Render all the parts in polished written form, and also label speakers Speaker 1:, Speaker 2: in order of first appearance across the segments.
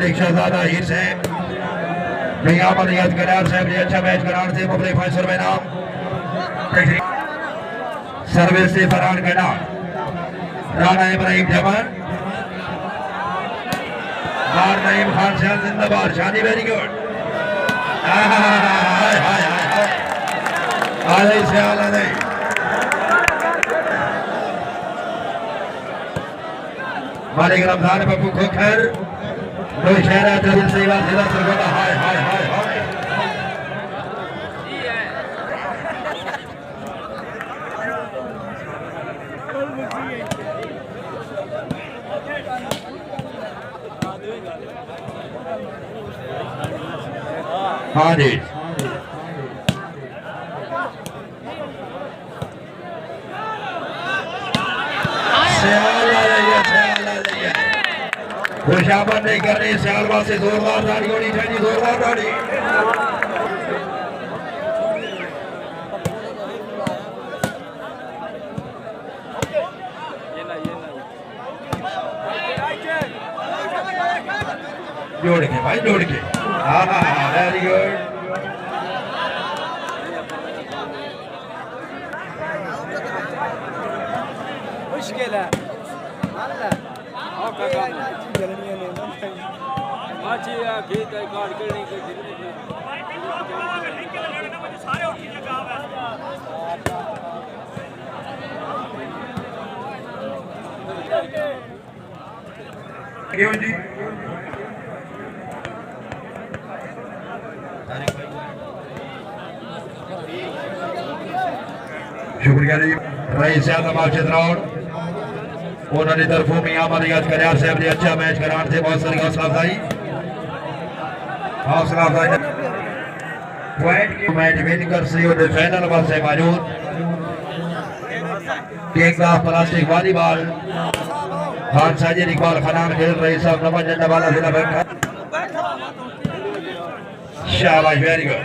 Speaker 1: मलिक शहजादा हीर साहब भैया मलिक करार साहब ने अच्छा मैच करार से मुबले 500 रुपए नाम सर्विस से फरहान गड़ा राणा इब्राहिम जमान बार नईम खान शाह जिंदाबाद शादी वेरी गुड हाय हाय हाय आले से आला नहीं मालिक रमजान पप्पू खोखर दो शहरा दिल से बात जिला सरगोदा हाय हाय हाय हाय हाँ जी खुशाबन नहीं कर रही सियालवा से जोरदार दाढ़ी होनी चाहिए जोरदार दाढ़ी जोड़ के भाई जोड़ के हाँ हाँ वेरी गुड
Speaker 2: मुश्किल है
Speaker 1: जी शुक्रिया जी रईस आजम चित्राउन उन्होंने तरफों में यहाँ मलिक करार साहब ने अच्छा मैच करार से बहुत सारी हौसला अफजाई पॉइंट की मैच विन कर से फाइनल पर से मौजूद take off plastic volleyball Khan Sajid Iqbal खनान खेल रही साहब नंबर झंडा वाला जिला बैंक शाबाश वेरी गुड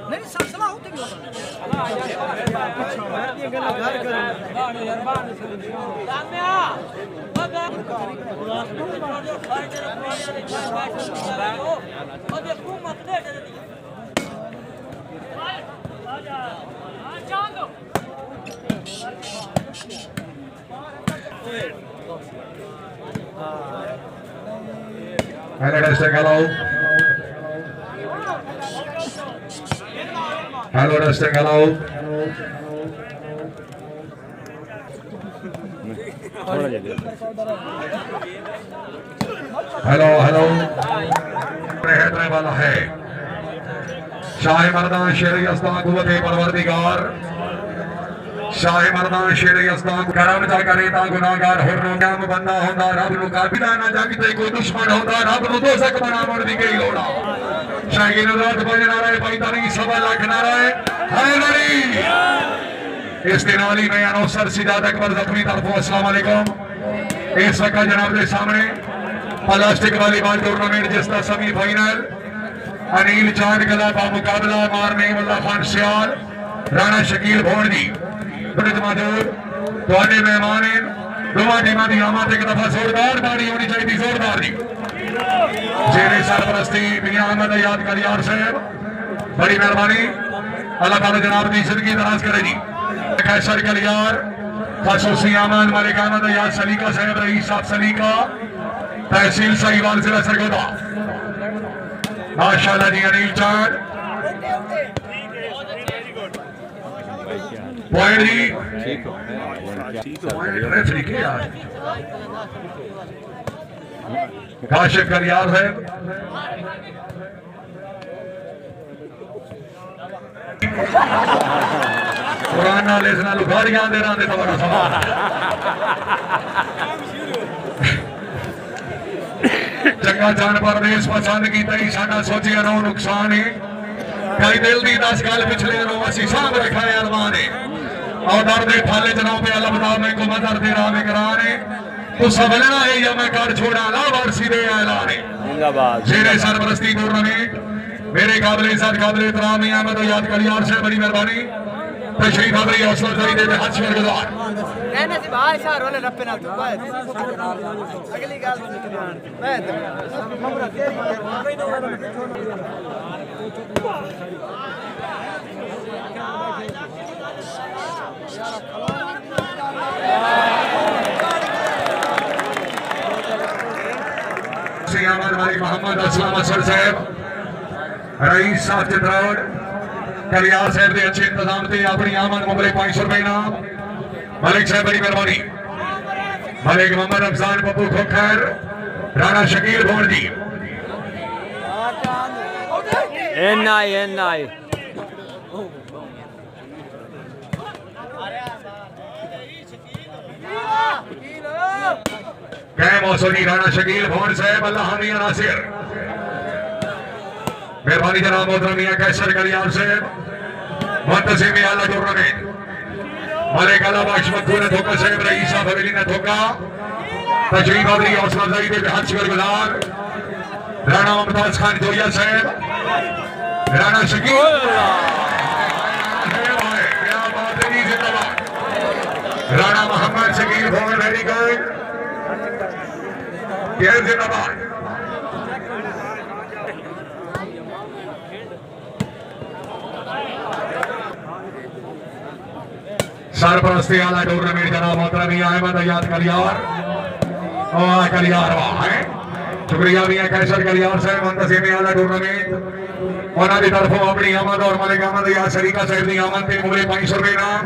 Speaker 2: नहीं सलाह होती
Speaker 1: Hello, testing, hello. Hello hello रहने वाला है शाह मर्दान शेर यस्तान कुव्वत परवरदिगार शाह मर्दान शेर यस्तान करम जा करे ता गुनाहगार हुर्रो काम बंदा होंदा रब नु काबिला ना जागते कोई दुश्मन होंदा रब नु दोजख बना मोड़ दी गई लोड़ा शाहीन रात बज नारा है 45 सवा लाख नारा है हाय लड़ी इस दिनाली में अनौसर सिजाद अकबर जख्मी तरफों अस्सलाम वालेकुम इस वक्त जनाब के सामने प्लास्टिक वॉलीबॉल टूर्नामेंट जिसका सेमीफाइनल अनिल चांद कला का मुकाबला मारने वल्ला खान सियाल राणा शकील भोंडी मौजूद तुहाडे मेहमान दोवां टीमां दी आमद एक दफा जोरदार ताड़ी होनी चाहिए जोरदार दी जेरे सरपरस्ती मियां अहमद यादगार यार साहब बड़ी मेहरबानी अल्लाह ताला जनाब दी जिंदगी दराज करे जी कैसर कलियार खसूसी आमान मालिक अहमद याद सलीका साहब रईस साहब सलीका तहसील साहिवाल जिला सरगोदा माशाल्लाह जी अनिल चांद पॉइंट जी रेफरी के यार काशिफ कलियार साहब कुरान नाल इस नाल गालियां दे रहा तो बड़ा सवाल चंगा जान परदेश पसंद की तई साडा सोचिया नो नुकसान है कई दिल दी 10 गल पिछले दिनों असी साहब रखा है अरमान है और दर दे थाले जनाब अल्लाह बता मैं को मदर दे राह में कराने तो सबलना है या मैं कर छोड़ा लावर सीधे ऐलान है शेरे सरपरस्ती टूर्नामेंट मेरे काबिल साथ काबिल इतराम अहमद याद करियार से बड़ी मेहरबानी तशरीफ अवरी हौसला अफजाई दे हाथ शेर गुजार
Speaker 2: कहने से भाई सार वाले रप्पे ना उठा अगली गाल मैं
Speaker 1: अहमद मलिक मोहम्मद असलम असर साहब रईस साहब चित्रौड़ कलियार साहब के अच्छे इंतजाम से अपनी आमद मुबले 500 रुपए इनाम मलिक साहब बड़ी मेहरबानी मलिक मोहम्मद अफजान पप्पू खोखर राणा शकील भोर जी
Speaker 3: एन आई
Speaker 1: कै मौसमी राणा शकील भोर साहब अल्लाह मियां नासिर मेहरबानी जनाब मोहतरम मियां कैसर कलियार साहब मुंतजिम आला टूर्नामेंट मलिक अला बख्श मक्खू ने धोखा साहब रईसा हवेली ने धोखा तशरीफ अवरी हौसला अफजाई दे हाथ शेर गुजार राणा मुमताज खान जोया साहब राणा शकील क्या बात है जी जिंदाबाद राणा मोहम्मद शकील भोर वेरी गुड जिंदाबाद सरपरस्ती आला टूर्नामेंट जनाब मोहतरम अहमद याद कलियार और कलियार वाह है शुक्रिया मियां कैसर कलियार साहब मुंतजिम आला टूर्नामेंट उन्होंने तरफों अपनी आमद और मलिक अहमद याद शरीका साहब की आमद से मुबले 500 रुपए इनाम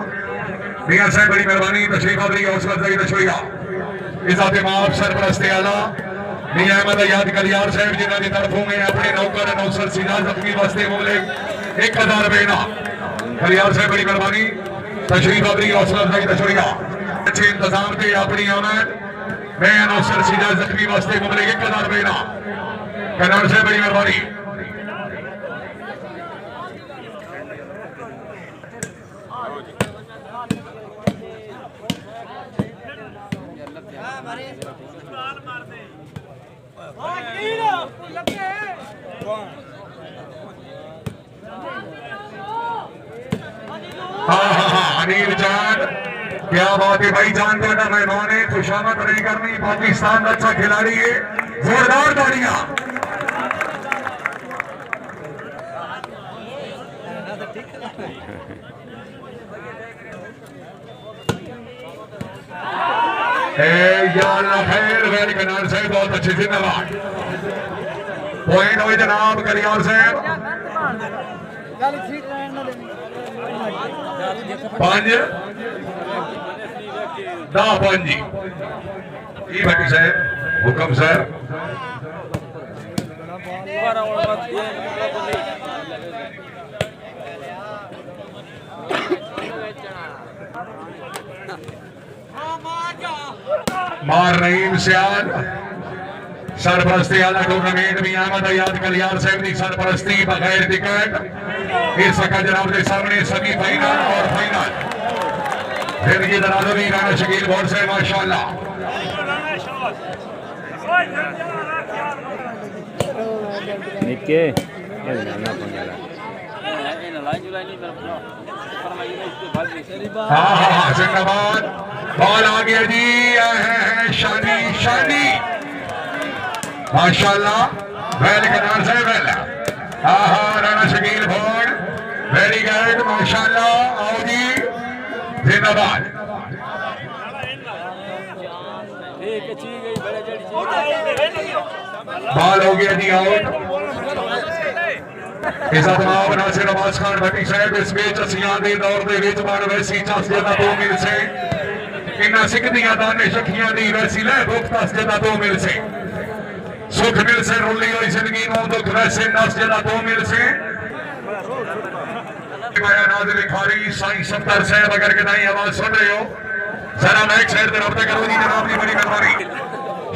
Speaker 1: मियां साहब बड़ी मेहरबानी तशरीफ अवरी हौसला अफजाई शुक्रिया इजात माफ सरपरस्ती आला मियां अहमद याद कलियार साहब जिन्होंने तरफों में अपने नौकर नौसर सिराज अपनी वास्ते मुबले 1000 रुपए इनाम कलियार साहब बड़ी मेहरबानी तशरीफ अवरी हौसला अफजाई शुक्रिया अच्छे इंतजाम से अपनी आमद मैं नौसर सिराज जख्मी वास्ते मुबले 1000 रुपए इनाम कन्नौर साहब बड़ी मेहरबानी अनिल जान क्या बात है भाई जान का मेहमान है खुशामद नहीं करनी पाकिस्तान का अच्छा खिलाड़ी है जोरदार तालियां खैर कनार साहब बहुत अच्छे जिंदाबाद पॉइंट हुए जनाब कलियार साहब 5 10 जी भट्टी साहब हुक्म साहब मार रहीम सियाल सरपरस्ती आला टूर्नामेंट में अहमद याद कलियार साहब की सरपरस्ती बगैर टिकट इस वक्त जनाब के सामने सेमीफाइनल और फाइनल जिंदगी दराजों राणा शकील भोर से माशाअल्लाह
Speaker 3: निके
Speaker 1: हाँ जिंदाबाद बॉल आ गया जी शानी शानी माशाअल्लाह वेल कनार से वेल राणा शकील भोर वेरी गुड माशाअल्लाह आओ जी जिंदाबाद बॉल हो गया जी आउट इज्जत माफ नासिर अब्बास खान भट्टी साहब इस मैच असियां दे दौर दे विच बन वैसी चस जदा 2 मिल से इन्ना सिख दियां दाने शखियां दी वैसी ले भुख तस जदा 2 मिल से सुख मिल से रुली हुई जिंदगी नो दुख वैसे नस जदा 2 मिल से नाज़िर खारी साईं सत्तर साहब अगर कदाई आवाज सुन रहे हो जरा माइक साइड पे रब्ता करो जी जनाब जी बड़ी मेहरबानी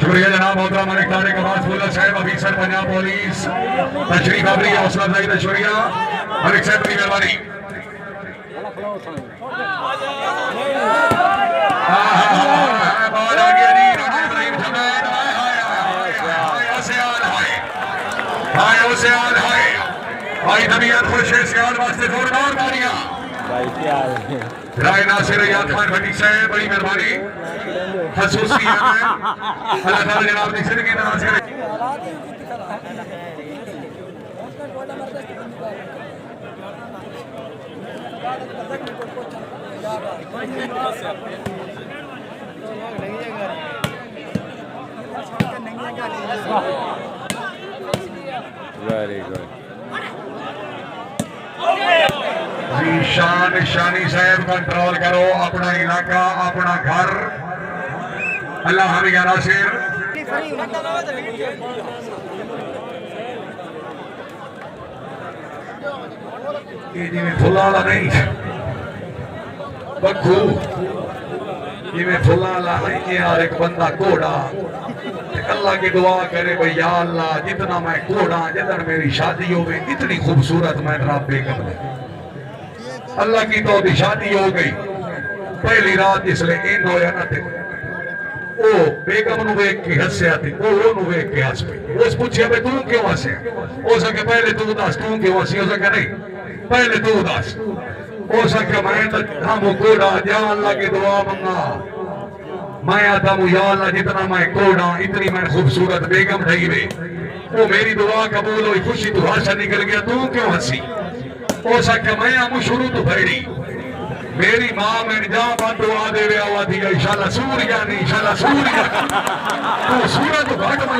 Speaker 1: शुक्रिया जनाब मोहतरम मलिक तारिक अब्बास फूला साहब अफीसर पंजाब पुलिस तशरीफ अवरी हौसला अफजाई का शुक्रिया मलिक साहब बड़ी मेहरबानी बॉल आ गया जी सियाल है भाई तबीयत खुश है सियाल वास्ते जोरदार तालियां
Speaker 3: भाई क्या हाल है?
Speaker 1: राय नासिर याद खान भट्टी साहब बड़ी मेहरबानी खसूसी है अल्लाह ताला जनाब की जिंदगी दराज करे
Speaker 3: वेरी गुड
Speaker 1: शान शानी साहब कंट्रोल करो अपना इलाका अपना घर अल्लाह हम या नासिर ये जिमें फुलाला नहीं बखू जिमें फुलाला नहीं यार एक बंदा घोड़ा अल्लाह की दुआ करे भाई या अल्लाह जितना मैं घोड़ा जितना मेरी शादी हो गई इतनी खूबसूरत मैं रब बेगम है अल्लाह की तो शादी हो गई पहली रात इसलिए इन होया ना थे ओ बेगम नु वेख के हंसया थी ओ नु वेख के हंस पई उस पूछे बे तू क्यों हंसे हो सके पहले तू दस तू क्यों हंसी हो सके नहीं पहले तू दस हो सके मैं तो हम कोड़ा जा अल्लाह की दुआ मंगा मैं आता हूं या अल्लाह जितना मैं कोड़ा इतनी मैं खूबसूरत बेगम रही वे वो मेरी दुआ कबूल हुई खुशी तू हंस निकल गया तू क्यों हंसी हो सके मैं हम शुरू तो भैड़ी मेरी मां मैंने जा बात दुआ दे वे आवा थी इंशाल्लाह सूर्या नहीं इंशाल्लाह सूर्या तो सूरज तो घाट में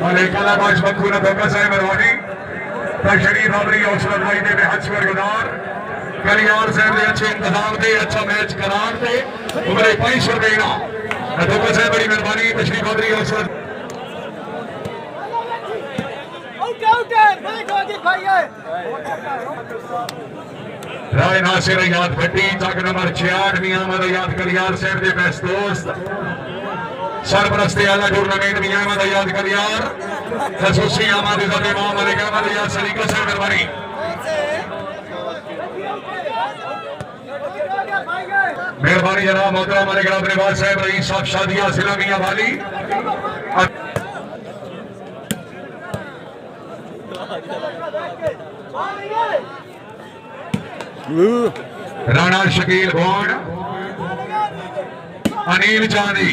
Speaker 1: मालिक अल्लाह बाश बखूना धोखा साहब मेहरबानी तशरीफ आवरी हौसला भाई ने हज पर गुजार कलियार साहब ने अच्छे इंतजाम थे अच्छा मैच करार थे उमरे 500 देना धोखा साहब बड़ी मेहरबानी तशरीफ आवरी हौसला राय नासिर याद भट्टी चक नंबर 66 मियां याद कलियार साहब के बेस्ट दोस्त सरपरस्ती आला टूर्नामेंट मियां याद कलियार खसूसी आमाद इज़्ज़त इमाम मलिक अहमद याद सलीका साहब मेहरबानी मेहरबानी जनाब मोहतरम मलिक अब्बास साहब रईस साहब शादिया जिला मियां वाली राणा शकील भोन अनिल चांदी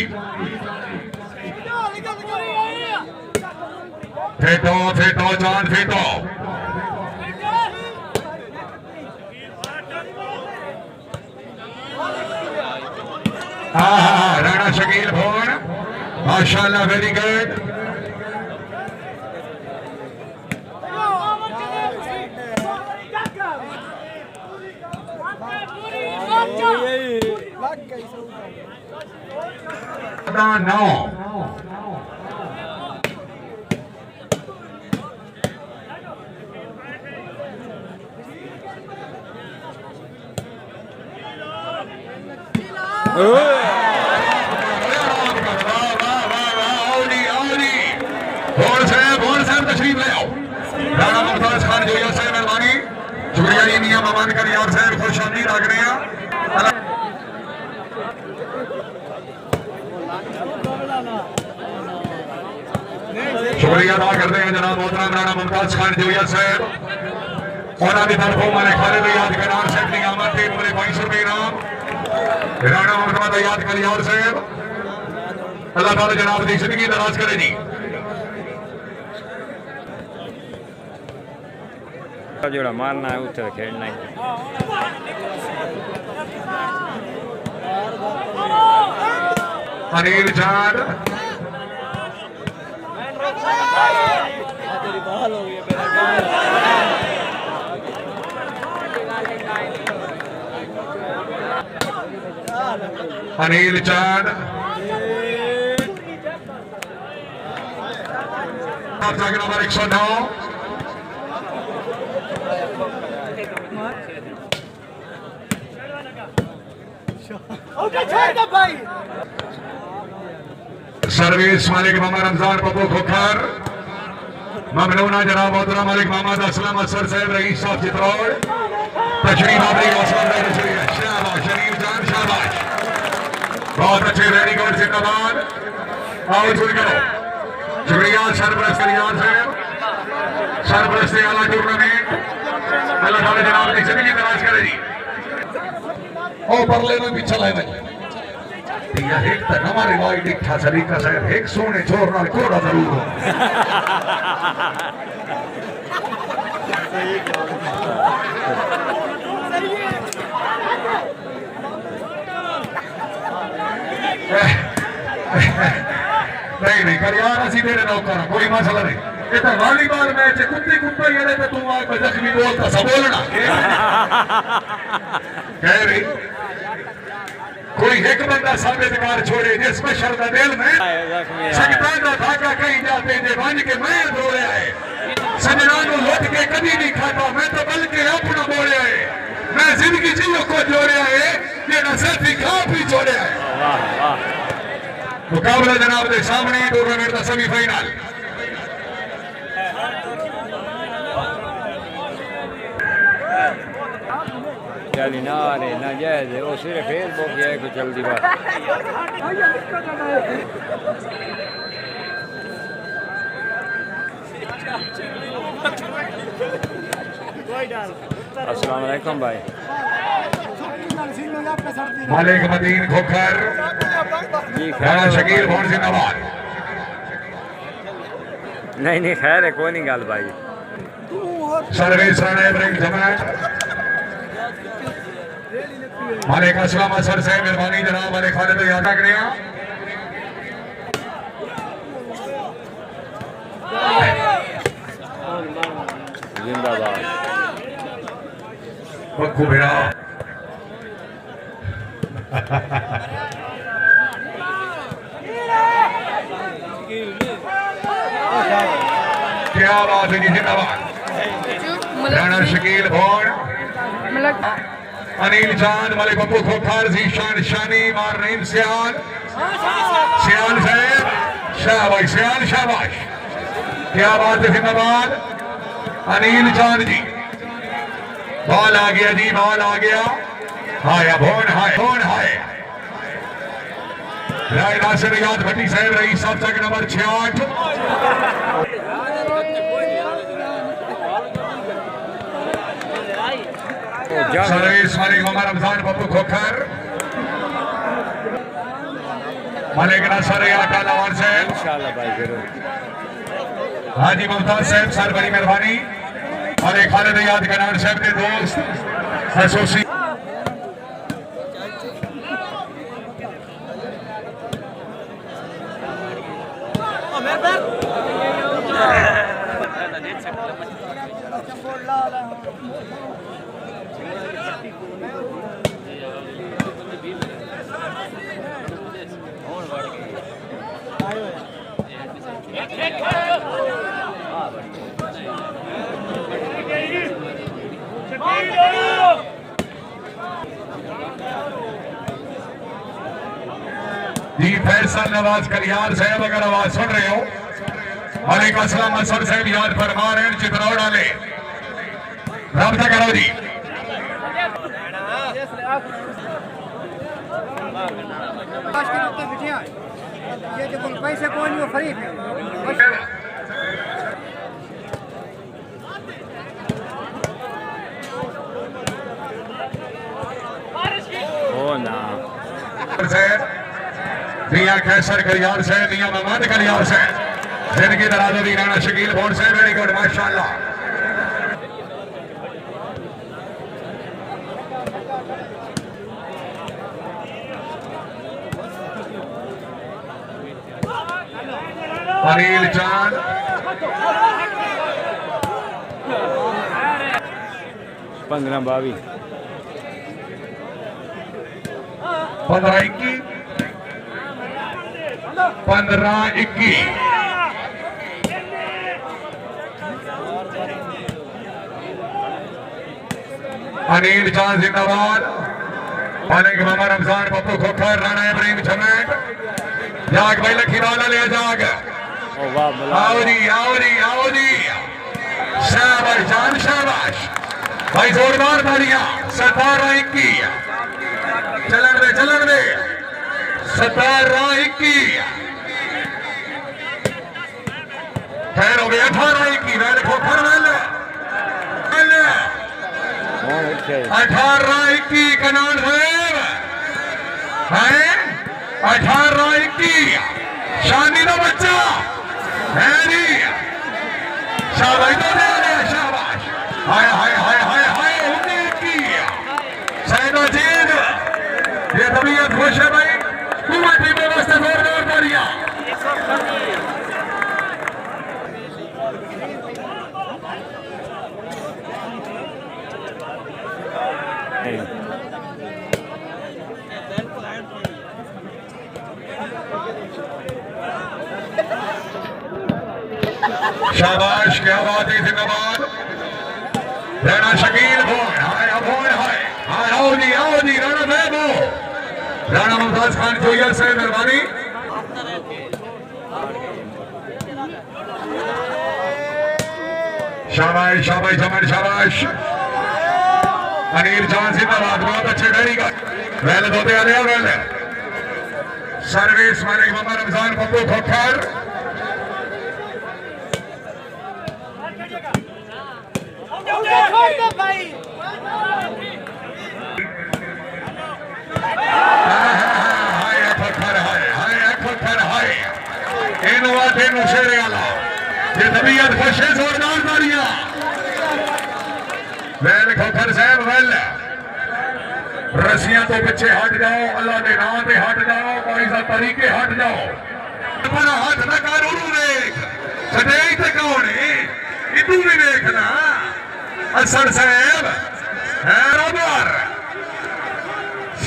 Speaker 1: फेटो फेटो चांद फेटो हाँ राणा शकील भोन माशाल्लाह वेरी गुड नौ तशरीफ ले आओ राणा मुमताज खान जोया साहब मेहरबानी शुक्रिया जी मियां ममान कलियार साहब खुश आमदीद लग रहे हैं शुक्रिया अदा करते हैं जनाब मोहतरम राणा मुमताज खान जोया साहब और की तरफों मैंने खालिद याद कनार साहब की आमद थे मेरे 500 रुपये इनाम राणा मुमताज याद कलियार साहब अल्लाह ताला जनाब की जिंदगी दराज करे जी
Speaker 3: जोड़ा मारना है उसे खेलना है
Speaker 1: अनिल चांद अनिल चांद नंबर 109 सर्विस मालिक मामा रमजान पप्पू खोखर ममनूना जनाब मोहतरम मालिक मोहम्मद असलम असर साहब रईस साहब चित्रौड़ तशरीफ आवरी शाबाश शरीफ जान शाबाश बहुत अच्छे वेरी गुड जिंदाबाद आओ जुड़ करो। शुक्रिया सरपरस्त रियाज साहब, सरपरस्त आला टूर्नामेंट। अल्लाह ताला जनाब की जिंदगी दराज करे जी। ओ परले में पीछे लाए भाई या एक तो नवा रिवाज दिखा सलीका साहब एक सोने छोर नाल कोड़ा जरूर हो नहीं कर यार असि तेरे नौकर कोई मसला नहीं। ये तो वॉलीबॉल मैच कुत्ते कुत्ते ये तो तू आग में जख्मी बोलता सब बोलना कह रही कोई एक बंदा साबित कर छोड़े जिसमें शर्त दिल में सकता का धागा कहीं जाते जे बन के मैं बोले है सजना को लौट के कभी नहीं खाता मैं तो बल्कि अपना बोले है मैं जिंदगी चीजों को जोड़े है ये न सिर्फ खा भी छोड़े है। मुकाबला जनाब के सामने टूर्नामेंट का सेमीफाइनल
Speaker 3: चली ना रे ना जायज वो सिर्फ फेसबुक है कुछ जल्दी बात अस्सलाम वालेकुम भाई।
Speaker 1: मालिक मदीन खोखर
Speaker 3: जी
Speaker 1: राणा शकील भवन जिंदाबाद।
Speaker 3: नहीं खैर है कोई नहीं गल भाई।
Speaker 1: सर्विस राणा इब्राहिम जमात मालिक असलम असर से मेहरबानी जनाब वाले खालिद याद रखने
Speaker 3: जिंदाबाद
Speaker 1: बक्कू बेड़ा क्या बात है जी जिंदाबाद। राणा शकील भवन अनिल चांद मलिक बब्बू खोखर जीशान शानी मार रहीम सियाल सियाल साहब शाबाश सियाल शाबाश क्या बात है जिंदाबाद अनिल चांद जी। बॉल आ गया जी बॉल आ गया हाय भवन हाय राय नासिर याद भट्टी साहब रही साहब तक नंबर 68 सर्विस मालिक मोहम्मद रमजान बब्बू खोखर मालिक नसर आटा लवान साहब
Speaker 3: इंशाल्लाह भाई जरूर।
Speaker 1: हाजी मुमताज साहब सर बड़ी मेहरबानी मालिक खालिद याद कनान साहब के दोस्त एसोसिएट जी फैसल नवाज कलियार साहब अगर आवाज सुन रहे हो मालिक असलम असर साहब याद फरमा रहे हैं चित्रौड़ वाले रब्ता करो जी।
Speaker 2: ये जो पैसे कौन वो फ्री है
Speaker 3: ओ ना
Speaker 1: मियां कैसर कलियार से मियां मोहम्मद कलियार से जिनकी दराज़ दी राणा शकील भवन से वेरी गुड माशाल्लाह। अनिल चांद
Speaker 3: 15-22
Speaker 1: 15-21 15-21 अनिल चांद जिंदाबाद मालिक मोहम्मद रमजान बब्बू खोखर राणा इब्राहिम जमात जाग भाई लखी वाला ले जाग
Speaker 3: ओ वाह
Speaker 1: आओ जी शाबाश जान शाबाश भाई जोरदार तालियां 17-21 चलन दे 17-21 खैर हो गया 18 की वैल खोखर वैल 18 की कनान साहब है 18 की शानी का बच्चा है नी शाबाश तो दे रहे शाबाश हाय हाय हाय हाय हाय 19 की सैदा जीत ये तबीयत खुश है भाई कुमारी में वास्ते जोरदार तालियां शाबाश क्या बात है जिंदाबाद राणा शकील बोल हाय हाय हाय आओ जी राणा साहब राणा मुमताज खान जोया से मेहरबानी शाबाश शाबाश जमन शाबाश अनिल जान जिंदाबाद बहुत अच्छे खड़ी का वैल धोते आ रहे वैल सर्विस मालिक मोहम्मद रमजान पप्पू खोखर ये तबीयत खुश है जोरदार तालियां वैल खोखर साहब वैल रस्सियां तो पीछे हट जाओ अल्लाह के नाम पे हट जाओ और इस तरीके हट जाओ अपना हाथ ना कर उरू देख सदैव ते कौन है इतू भी देखना असर साहब है रोबर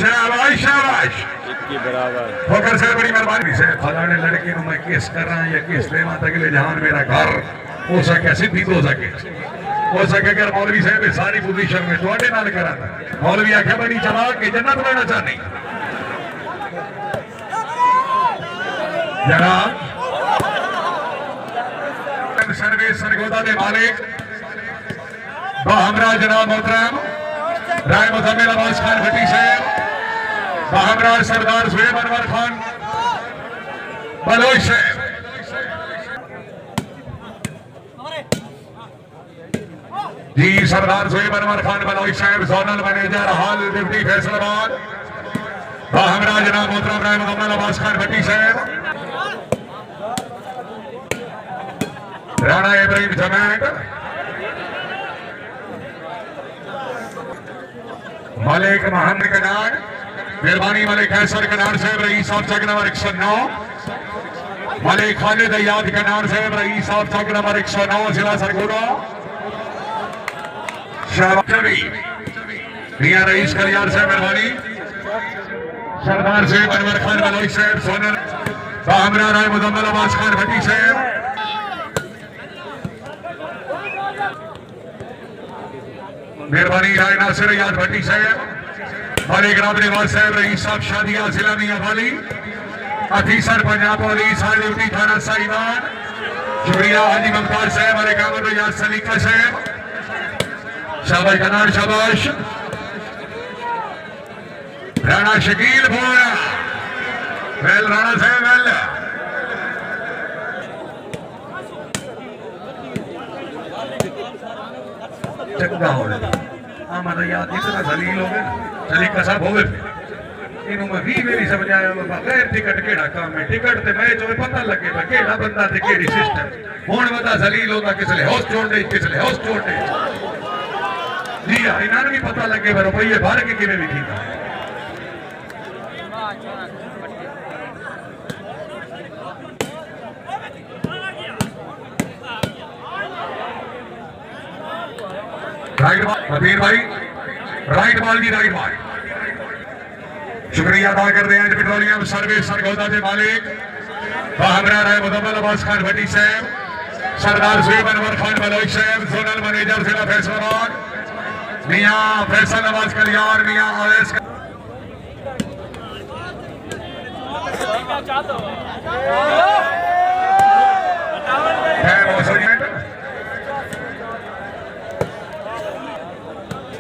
Speaker 1: शाबाश शाबाश
Speaker 3: की बराबर
Speaker 1: खोखर साहब बड़ी मेहरबानी से फलाने लड़के को मैं केस कर रहा या केस लेवा तकले जहान मेरा घर हो सके सिद्धि हो सके अगर मौलवी साहब सारी पोजीशन में थोड़े नाल करा मौलवी आख्या बड़ी चला के जन्नत लेना चाहनी जनाब सर्विस सरगोदा के मालिक हमरा जनाब मोहतरम राय मुजम्मिल अब्बास खान भट्टी साहब हमरा सरदार सुहेब अनवर खान बलोच साहब जी सरदार सुहेब अनवर खान बलोच साहब जोनल मैनेजर हाल डिप्टी फैसलाबाद हमरा जनाब मोहतरम राय मुजम्मिल अब्बास खान भट्टी साहब राणा इब्राहिम जमैत मलिक मोहम्मद कनान मेहरबानी मलिक कैसर कनान साहब रईस साहब चक नंबर 109 मलिक खालिद अयाद कनान साहब रईस साहब चक नंबर 109 जिला सरगोदा शाबाश मियां रईस कलियार साहब मेहरबानी सरदार साहब अनवर खान बलोच साहब सोनर हमरा राय मुजम्मिल अब्बास खान भट्टी साहब मेहरबानी राय नासिर याद भट्टी साहब मलिक राम निवाज साहब रईस साहब शादिया जिला मियां वाली अफीसर पंजाब पुलिस हाजीपुर थाना साइवान शुक्रिया हाजी मुमताज साहब मलिक अहमद याद सलीका साहब शाबाश कनान शाबाश राणा शकील बोला वेल राणा साहब वेल चंगा हो आमद याद इतना जलील हो गए चली कसब हो गए इन्हों मैं भी मेरी समझाया बगैर टिकट केड़ा काम है टिकट ते मैं जो पता लगे तो केड़ा बंदा ते केड़ी सिस्टम हुन बता जलील होता किसले हाउस छोड़ दे जी हां इन्हां भी पता लगे रुपये भर के किवें भी ठीक राइट बॉल भाई राइट बॉल की राइट बॉल शुक्रिया अदा करते हैं पेट्रोलियम सर्विस सरगोदा के मालिक हमरा राय मुजम्मिल अब्बास खान भट्टी साहब सरदार सुहेब अनवर खान बलोच साहब जोनल मैनेजर जिला फैसलाबाद मियां फैसल नवाज कलियार मियां अवैस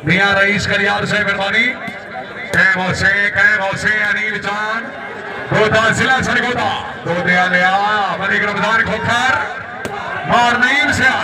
Speaker 1: मियां रईस कलियार से मेहरबानी कैम होसे अनिल जान गोदा जिला सरगोदा दो दिया लिया मलिक रमजान खोखर मार नईम से